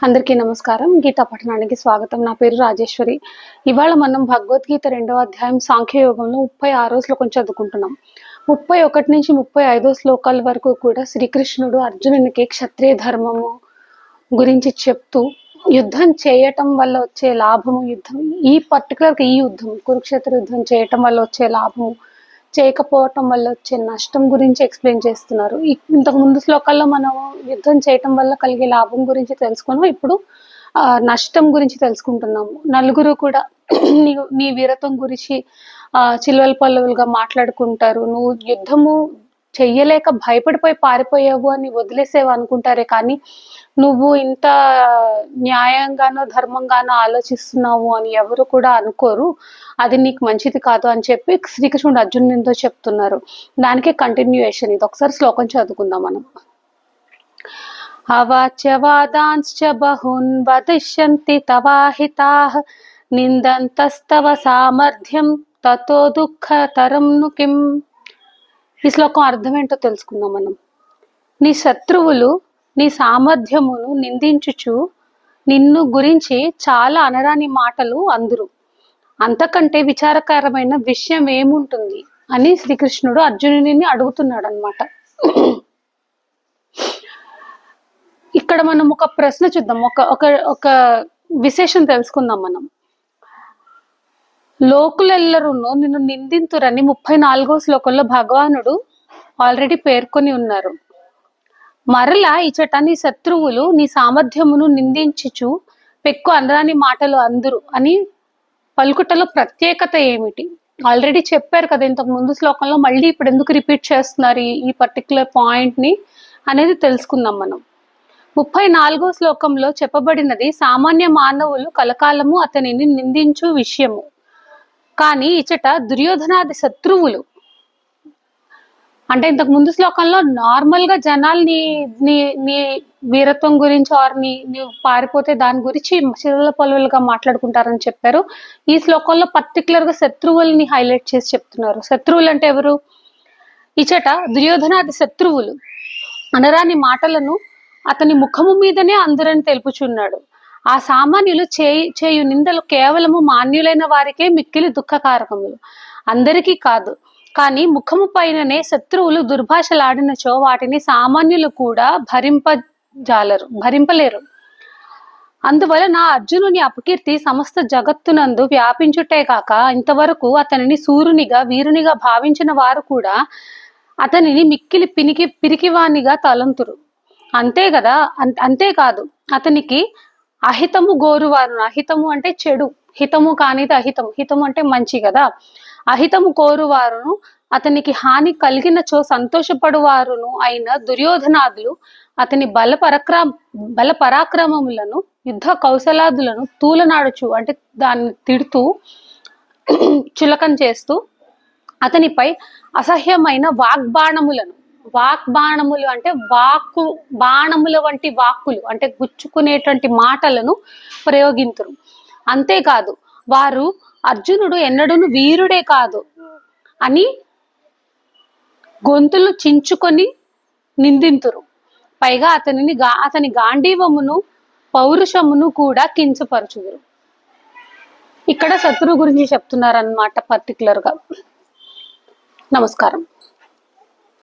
అందరికీ నమస్కారం. గీతా పఠనానికి స్వాగతం. నా పేరు రాజేశ్వరి. ఇవాళ మనం భగవద్గీత 2వ అధ్యాయం సాంఖ్యయోగంలో 36వ శ్లోకం చదువుకుంటున్నాం. 31 నుంచి 35 శ్లోకాల వరకు కూడా శ్రీకృష్ణుడు అర్జునునికి క్షత్రియ ధర్మము గురించి చెప్తూ యుద్ధం చేయటం వల్ల వచ్చే లాభము, ఈ యుద్ధం కురుక్షేత్ర యుద్ధం చేయటం వల్ల వచ్చే లాభము, చేయకపోవటం వల్ల వచ్చే నష్టం గురించి ఎక్స్ప్లెయిన్ చేస్తున్నారు. ఇంతకు ముందు శ్లోకాల్లో మనం యుద్ధం చేయటం వల్ల కలిగే లాభం గురించి తెలుసుకున్నాం. ఇప్పుడు నష్టం గురించి తెలుసుకుంటున్నాము. నలుగురు కూడా నీ వీరత్వం గురించి చిల్వల పల్లవులుగా మాట్లాడుకుంటారు. నువ్వు యుద్ధము చెయ్యలేక భయపడిపోయి పారిపోయావు అని వదిలేసేవు అనుకుంటారే కానీ నువ్వు ఇంత న్యాయంగానో ధర్మంగానో ఆలోచిస్తున్నావు అని ఎవరు కూడా అనుకోరు. అది నీకు మంచిది కాదు అని చెప్పి శ్రీకృష్ణుడు అర్జునునితో చెప్తున్నారు. దానికే కంటిన్యూయేషన్. ఇది ఒకసారి శ్లోకం చదువుకుందాం మనం. అవాచ్యవాదాంశ్చ బహూన్ వదిష్యంతి తవాహితాః నిందంతస్తవ సామర్థ్యం తతో దుఃఖతరం ను కిం. ఈ శ్లోకం అర్థం ఏంటో తెలుసుకుందాం మనం. నీ శత్రువులు నీ సామర్థ్యమును నిందించుచు నిన్ను గురించి చాలా అనరాని మాటలు అందురు. అంతకంటే విచారకరమైన విషయం ఏముంటుంది అని శ్రీకృష్ణుడు అర్జునుని అడుగుతున్నాడు అన్నమాట. ఇక్కడ మనం ఒక ప్రశ్న చూద్దాం, ఒక విశేషం తెలుసుకుందాం మనం. లోకులెల్లరూను నిన్ను నిందింతురని 34వ శ్లోకంలో భగవానుడు ఆల్రెడీ పేర్కొని ఉన్నారు. మరలా ఇచట నీ శత్రువులు నీ సామర్థ్యమును నిందించుచు పెక్కు అనరాని మాటలు అందురు అని పలుకుటలో ప్రత్యేకత ఏమిటి? ఆల్రెడీ చెప్పారు కదా ఇంతకు ముందు శ్లోకంలో, మళ్ళీ ఇప్పుడు ఎందుకు రిపీట్ చేస్తున్నారు ఈ పర్టికులర్ పాయింట్ ని అనేది తెలుసుకుందాం మనం. 34వ శ్లోకంలో చెప్పబడినది సామాన్య మానవులు కలకాలము అతనిని నిందించు విషయము. కానీ ఇచట దుర్యోధనాది శత్రువులు, అంటే ఇంతకు ముందు శ్లోకంలో నార్మల్ గా జనాలు నీ వీరత్వం గురించి ఆర్ నీ పారిపోతే దాని గురించి చిరుల పొలవులుగా మాట్లాడుకుంటారని చెప్పారు. ఈ శ్లోకంలో పర్టికులర్ గా శత్రువుల్ని హైలైట్ చేసి చెప్తున్నారు. శత్రువులు అంటే ఎవరు? ఇచట దుర్యోధనాది శత్రువులు అనరాని మాటలను అతని ముఖము మీదనే అందరని తెలుపుచున్నాడు. ఆ సామాన్యులు చేయు నిందలు కేవలము మాన్యులైన వారికే మిక్కిలి దుఃఖకారకములు, అందరికీ కాదు. కానీ ముఖము పైననే శత్రువులు దుర్భాషలాడినచో వాటిని సామాన్యులు కూడా భరింపలేరు. అందువలన అర్జునుని అపకీర్తి సమస్త జగత్తునందు వ్యాపించుటే కాక ఇంతవరకు అతనిని సూర్యునిగా వీరునిగా భావించిన వారు కూడా అతనిని మిక్కిలి పిరికివానిగా తలంతురు. అంతేకాదు అతనికి అహితము గోరువారు, అహితము అంటే చెడు, హితము కానిది అహితము, హితము అంటే మంచి కదా. అహితము కోరువారును అతనికి హాని కలిగినచో సంతోషపడువారును అయిన దుర్యోధనాదులు అతని బల పరాక్రమములను యుద్ధ కౌశలాదులను తూలనాడుచు, అంటే దాన్ని తిడుతూ చులకం చేస్తూ అతనిపై అసహ్యమైన వాగ్బాణములు అంటే బాణముల వంటి వాక్కులు, అంటే గుచ్చుకునేటువంటి మాటలను ప్రయోగింతురు. అంతేకాదు వారు అర్జునుడు ఎన్నడూను వీరుడే కాదు అని గొంతులు చించుకొని నిందింతురు. పైగా అతని గాంధీవమును పౌరుషమును కూడా కించపరచుదురు. ఇక్కడ శత్రువు గురించి చెప్తున్నారన్నమాట పర్టికులర్ గా. నమస్కారం.